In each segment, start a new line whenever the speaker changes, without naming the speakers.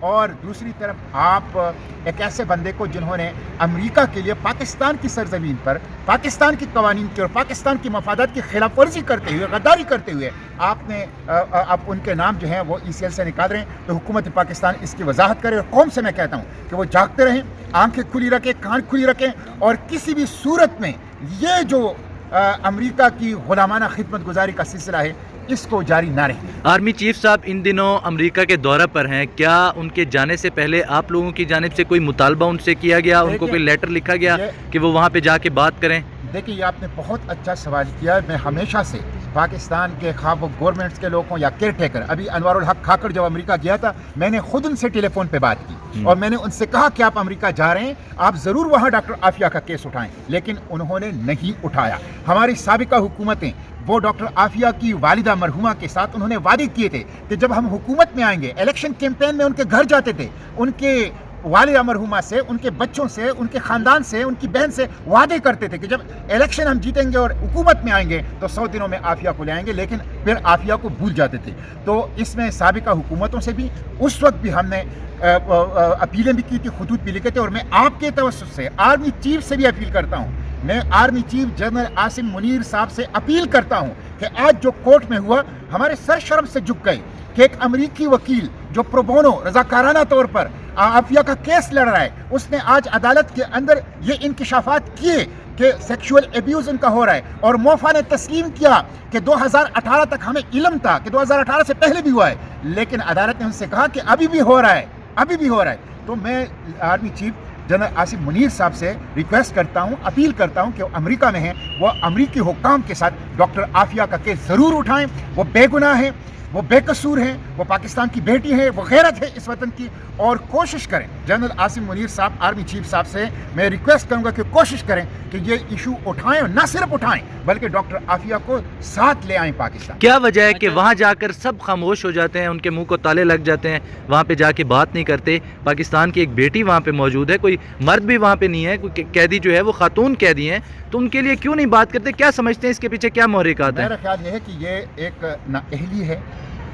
اور دوسری طرف آپ ایک ایسے بندے کو جنہوں نے امریکہ کے لیے پاکستان کی سرزمین پر پاکستان کی قوانین کی اور پاکستان کی مفادات کی خلاف ورزی کرتے ہوئے غداری کرتے ہوئے آپ ان کے نام جو ہیں وہ ECL سے نکال رہے ہیں، تو حکومت پاکستان اس کی وضاحت کرے. اور قوم سے میں کہتا ہوں کہ وہ جاگتے رہیں، آنکھیں کھلی رکھیں، کان کھلی رکھیں، اور کسی بھی صورت میں یہ جو امریکہ کی غلامانہ خدمت گزاری کا سلسلہ ہے اس کو جاری نہ رہے.
آرمی چیف صاحب ان دنوں امریکہ کے دورہ پر ہیں، کیا ان کے جانے سے پہلے آپ لوگوں کی جانب سے کوئی مطالبہ ان سے کیا گیا، ان کو کوئی لیٹر لکھا گیا کہ وہ وہاں پہ جا کے بات کریں؟
دیکھیں، یہ آپ نے بہت اچھا سوال کیا. میں ہمیشہ سے پاکستان کے خواب گورنمنٹس کے لوگوں یا کیئر ٹیکر، ابھی انوار الحق کھاکڑ جب امریکہ گیا تھا میں نے خود ان سے ٹیلی فون پہ بات کی اور میں نے ان سے کہا کہ آپ امریکہ جا رہے ہیں، آپ ضرور وہاں ڈاکٹر عافیہ کا کیس اٹھائیں، لیکن انہوں نے نہیں اٹھایا. ہماری سابقہ حکومتیں وہ ڈاکٹر عافیہ کی والدہ مرحومہ کے ساتھ انہوں نے وعدے کیے تھے کہ جب ہم حکومت میں آئیں گے، الیکشن کیمپین میں ان کے گھر جاتے تھے، ان کے والدہ مرحومہ سے، ان کے بچوں سے، ان کے خاندان سے، ان کی بہن سے وعدے کرتے تھے کہ جب الیکشن ہم جیتیں گے اور حکومت میں آئیں گے تو 100 دنوں میں عافیہ کو لے آئیں گے، لیکن پھر عافیہ کو بھول جاتے تھے. تو اس میں سابقہ حکومتوں سے بھی اس وقت بھی ہم نے اپیلیں بھی کی تھی، خطوط بھی لکھے تھے. اور میں آپ کے توسط سے آرمی چیف سے بھی اپیل کرتا ہوں، میں army chief general Asim Munir صاحب سے اپیل کرتا ہوں کہ آج جو کورٹ میں ہوا ہمارے سر شرم سے جھک گئے کہ ایک امریکی وکیل جو پرو بونو رضاکارانہ طور پر عافیہ کا کیس لڑ رہا ہے، اس نے آج عدالت کے اندر یہ انکشافات کیے کہ سیکشول ایبیوز ان کا ہو رہا ہے، اور موفا نے تسلیم کیا کہ 2018 تک ہمیں علم تھا کہ 2018 سے پہلے بھی ہوا ہے، لیکن عدالت نے ان سے کہا کہ ابھی بھی ہو رہا ہے، ابھی بھی ہو رہا ہے. تو میں army chief general Asim Munir صاحب سے ریکویسٹ کرتا ہوں، اپیل کرتا ہوں کہ وہ امریکہ میں ہیں، وہ امریکی حکام کے ساتھ ڈاکٹر عافیہ کا کیس ضرور اٹھائیں. وہ بے گناہ ہیں، وہ بے قصور ہیں، وہ پاکستان کی بیٹی ہیں، وہ غیرت ہے اس وطن کی، اور کوشش کریں. جنرل عاصم منیر صاحب آرمی چیف صاحب سے میں ریکویسٹ کروں گا کہ کوشش کریں کہ یہ ایشو اٹھائیں، اور نہ صرف اٹھائیں بلکہ ڈاکٹر عافیہ کو ساتھ لے آئیں پاکستان.
کیا وجہ ہے کہ وہاں جا کر سب خاموش ہو جاتے ہیں، ان کے منہ کو تالے لگ جاتے ہیں، وہاں پہ جا کے بات نہیں کرتے؟ پاکستان کی ایک بیٹی وہاں پہ موجود ہے، کوئی مرد بھی وہاں پہ نہیں ہے، کوئی قیدی جو ہے وہ خاتون قیدی ہیں، تو ان کے لیے کیوں نہیں بات کرتے؟ کیا سمجھتے ہیں اس کے پیچھے کیا محرکات ہیں؟
میرا خیال یہ ہے کہ یہ ایک نااہلی ہے،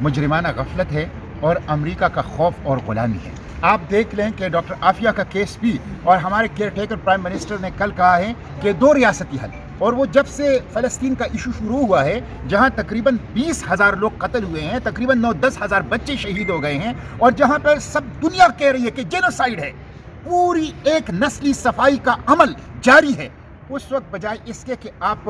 مجرمانہ غفلت ہے، اور امریکہ کا خوف اور غلامی ہے. آپ دیکھ لیں کہ ڈاکٹر عافیہ کا کیس بھی، اور ہمارے کیئر ٹیکر پرائم منسٹر نے کل کہا ہے کہ 2 ریاستی حل، اور وہ جب سے فلسطین کا ایشو شروع ہوا ہے جہاں تقریباً 20,000 لوگ قتل ہوئے ہیں، تقریباً 9-10 ہزار بچے شہید ہو گئے ہیں، اور جہاں پر سب دنیا کہہ رہی ہے کہ جینوسائیڈ ہے، پوری ایک نسلی صفائی کا عمل جاری ہے، اس وقت بجائے اس کے کہ آپ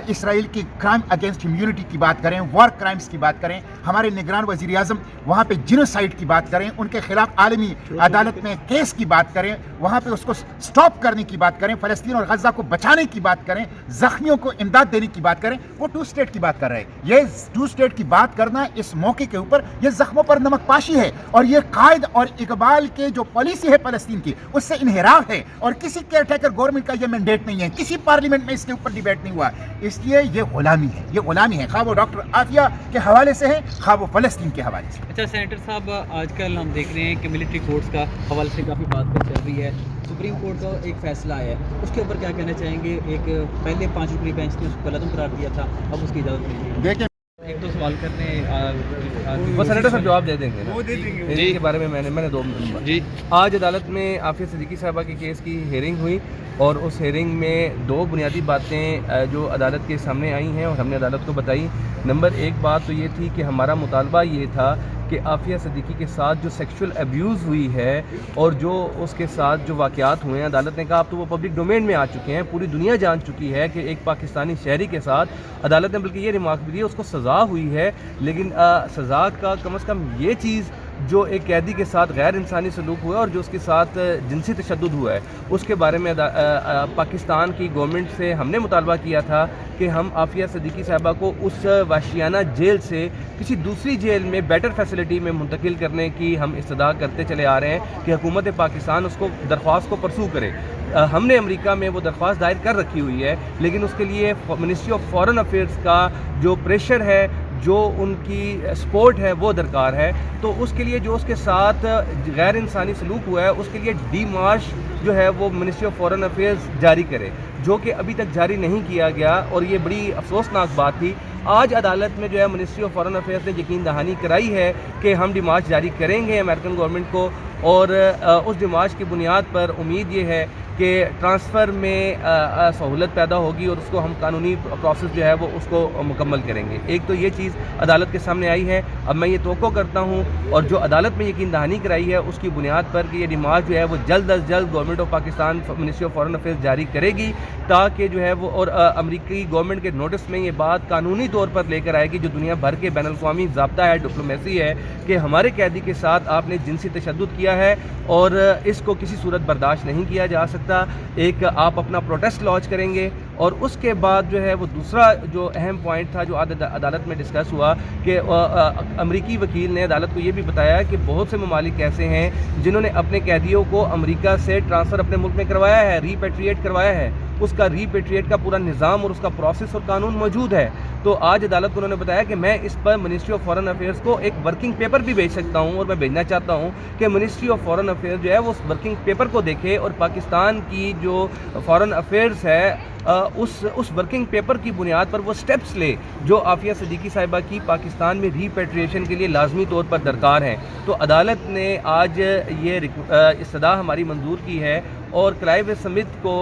اسرائیل کی کرائم اگینسٹ ہیومینٹی کی بات کریں، وار کرائمز کی بات کریں، ہمارے نگران وزیر اعظم وہاں پہ جینوسائیڈ کی بات کریں، ان کے خلاف عالمی عدالت میں کیس کی بات کریں، وہاں پہ اس کو سٹاپ کرنے کی بات کریں، فلسطین اور غزہ کو بچانے کی بات کریں، زخمیوں کو امداد دینے کی بات کریں. وہ 2 اسٹیٹ کی بات کر رہے ہیں. یہ 2 اسٹیٹ کی بات کرنا اس موقع کے اوپر یہ زخموں پر نمک پاشی ہے، اور یہ قائد اور اقبال کے جو پالیسی ہے فلسطین کی اس سے انحراف ہے، اور کسی کیئر ٹیکر گورنمنٹ کا یہ مینڈیٹ نہیں ہے، کسی پارلیمنٹ میں اس کے اوپر ڈیبیٹ نہیں ہوا. اس لیے یہ غلامی ہے، یہ غلامی ہے، خواہ وہ ڈاکٹر عافیہ کے حوالے سے ہے، خواہ وہ فلسطین کے حوالے سے.
اچھا سینیٹر صاحب، آج کل ہم دیکھ رہے ہیں کہ ملٹری کورٹس کا حوالے سے کافی بات چل رہی ہے. سپریم کورٹ کا ایک فیصلہ آیا ہے، اس کے اوپر کیا کہنا چاہیں گے؟ ایک پہلے 5 رکنی بینچ نے اس کو لازم قرار دیا تھا، اب اس کی اجازت نہیں ہے.
دیکھیں،
1-2 سوال کرنے
وہ سینیٹر صاحب جواب دے دیں گے.
وہ دے دیں گے.
اس کے بارے میں نے 2
جی.
آج عدالت میں عافیہ صدیقی صاحبہ کے کیس کی ہیئرنگ ہوئی، اور اس ہیئرنگ میں 2 بنیادی باتیں جو عدالت کے سامنے آئی ہیں اور ہم نے عدالت کو بتائی. نمبر 1 بات تو یہ تھی کہ ہمارا مطالبہ یہ تھا کہ عافیہ صدیقی کے ساتھ جو سیکشول ایبیوز ہوئی ہے اور جو اس کے ساتھ جو واقعات ہوئے ہیں، عدالت نے کہا اب تو وہ پبلک ڈومین میں آ چکے ہیں، پوری دنیا جان چکی ہے کہ ایک پاکستانی شہری کے ساتھ، عدالت نے بلکہ یہ ریمارک بھی دی اس کو سزا ہوئی ہے، لیکن سزا کا کم از کم یہ چیز جو ایک قیدی کے ساتھ غیر انسانی سلوک ہوا ہے اور جو اس کے ساتھ جنسی تشدد ہوا ہے، اس کے بارے میں پاکستان کی گورنمنٹ سے ہم نے مطالبہ کیا تھا کہ ہم عافیہ صدیقی صاحبہ کو اس وحشیانہ جیل سے کسی دوسری جیل میں بیٹر فیسلٹی میں منتقل کرنے کی ہم استدعا کرتے چلے آ رہے ہیں کہ حکومت پاکستان اس کو درخواست کو پرسو کرے. ہم نے امریکہ میں وہ درخواست دائر کر رکھی ہوئی ہے، لیکن اس کے لیے منسٹری آف فارن افیئرس کا جو پریشر ہے، جو ان کی سپورٹ ہے، وہ درکار ہے. تو اس کے لیے جو اس کے ساتھ غیر انسانی سلوک ہوا ہے اس کے لیے ڈی مارش جو ہے وہ منسٹری آف فارن افیئرس جاری کرے، جو کہ ابھی تک جاری نہیں کیا گیا، اور یہ بڑی افسوسناک بات تھی. آج عدالت میں جو ہے منسٹری آف فارن افیئرس نے یقین دہانی کرائی ہے کہ ہم ڈی مارچ جاری کریں گے امریکن گورنمنٹ کو، اور اس ڈیمارش کی بنیاد پر امید یہ ہے کہ ٹرانسفر میں سہولت پیدا ہوگی اور اس کو ہم قانونی پروسیس جو ہے وہ اس کو مکمل کریں گے. ایک تو یہ چیز عدالت کے سامنے آئی ہے. اب میں یہ توقع کرتا ہوں اور جو عدالت میں یقین دہانی کرائی ہے اس کی بنیاد پر کہ یہ ڈیمارش جو ہے وہ جلد از جلد government of Pakistan ministry of foreign affairs جاری کرے گی, تاکہ جو ہے وہ اور امریکی گورنمنٹ کے نوٹس میں یہ بات قانونی طور پر لے کر آئے گی جو دنیا بھر کے بین الاقوامی ضابطہ ہے, ڈپلومیسی ہے, کہ ہمارے قیدی کے ساتھ آپ نے جنسی تشدد کیا ہے اور اس کو کسی صورت برداشت نہیں کیا جا سکتا. ایک آپ اپنا پروٹیسٹ لانچ کریں گے اور اس کے بعد جو ہے وہ دوسرا جو اہم پوائنٹ تھا جو عدالت میں ڈسکس ہوا کہ امریکی وکیل نے عدالت کو یہ بھی بتایا کہ بہت سے ممالک ایسے ہیں جنہوں نے اپنے قیدیوں کو امریکہ سے ٹرانسفر اپنے ملک میں کروایا ہے, ریپیٹریٹ کروایا ہے. اس کا ریپیٹریٹ کا پورا نظام اور اس کا پروسیس اور قانون موجود ہے. تو آج عدالت کو انہوں نے بتایا کہ میں اس پر منسٹری آف فارن افیئرز کو ایک ورکنگ پیپر بھی بھیج سکتا ہوں, اور میں بھیجنا چاہتا ہوں کہ منسٹری آف فارن افیئرز جو ہے وہ اس ورکنگ پیپر کو دیکھے اور پاکستان کی جو فارن افیئرز ہے اس ورکنگ پیپر کی بنیاد پر وہ سٹیپس لے جو عافیہ صدیقی صاحبہ کی پاکستان میں ریپیٹریشن کے لیے لازمی طور پر درکار ہیں. تو عدالت نے آج یہ استدعا ہماری منظور کی ہے اور کلائیو سمتھ کو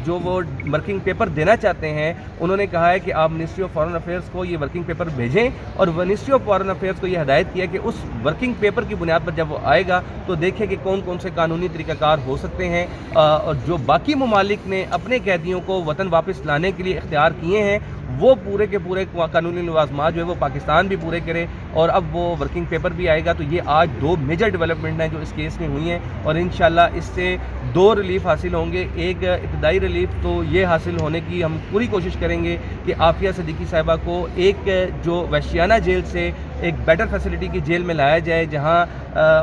جو وہ ورکنگ پیپر دینا چاہتے ہیں انہوں نے کہا ہے کہ آپ منسٹری آف فارن افیئرز کو یہ ورکنگ پیپر بھیجیں, اور منسٹری آف فارن افیئرز کو یہ ہدایت کیا کہ اس ورکنگ پیپر کی بنیاد پر جب وہ آئے گا تو دیکھیں کہ کون کون سے قانونی طریقہ کار ہو سکتے ہیں, اور جو باقی ممالک نے اپنے قیدیوں کو وطن واپس لانے کے لیے اختیار کیے ہیں وہ پورے کے پورے قانونی لوازمات جو ہے وہ پاکستان بھی پورے کرے. اور اب وہ ورکنگ پیپر بھی آئے گا. تو یہ آج دو میجر ڈیولپمنٹ ہیں جو اس کیس میں ہوئی ہیں, اور انشاءاللہ اس سے دو ریلیف حاصل ہوں گے. ایک ابتدائی ریلیف تو یہ حاصل ہونے کی ہم پوری کوشش کریں گے کہ عافیہ صدیقی صاحبہ کو ایک جو وحشیانہ جیل سے ایک بیٹر فیسلٹی کی جیل میں لایا جائے جہاں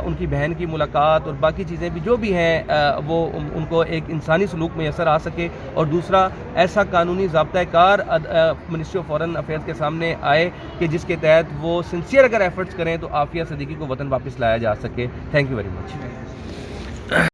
ان کی بہن کی ملاقات اور باقی چیزیں بھی جو بھی ہیں وہ ان کو ایک انسانی سلوک میسر آ سکے. اور دوسرا ایسا قانونی ضابطہ کار منسٹری آف فارن افیئرز کے سامنے آئے کہ جس کے تحت وہ سنسیئر اگر ایفرٹس کریں تو عافیہ صدیقی کو وطن واپس لایا جا سکے. Thank you very much.